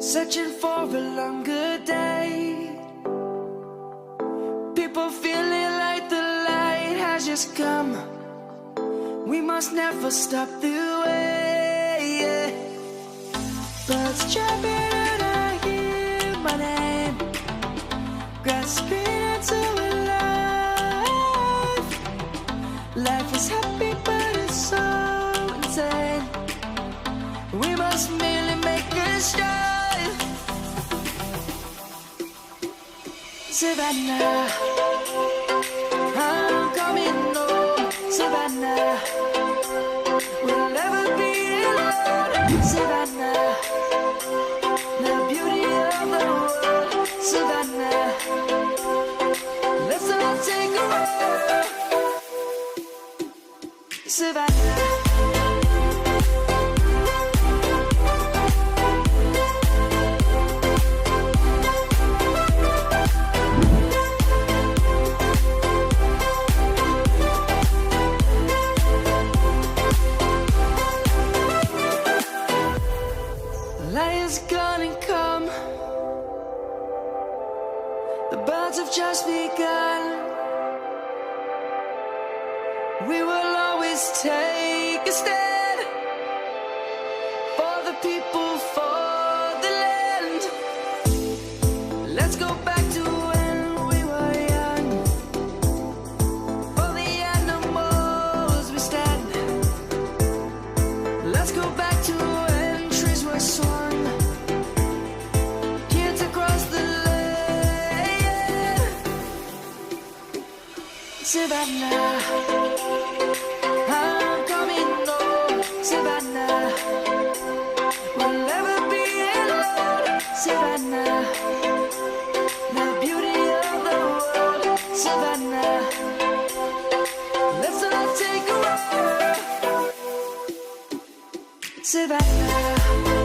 searching for a longer day. People feeling like the light has just come. We must never stop the way. Birds chirping and I hear my name, grasping into a life. Life is happy but it's so insane. We must merely make a start. Savannah, I'm coming home. Savannah, we'll never be alone. Savannah, the beauty of the world. Savannah, let's all take a walk. Savannah. Light is gonna come. The birds have just begun. We will always take a stand for the people, for the land. Let's go back to when we were young. For the animals we stand. Let's go back to when trees were swung. Savannah, I'm coming home. Savannah, we'll never be alone. Savannah, the beauty of the world. Savannah, let's all take a walk. Savannah.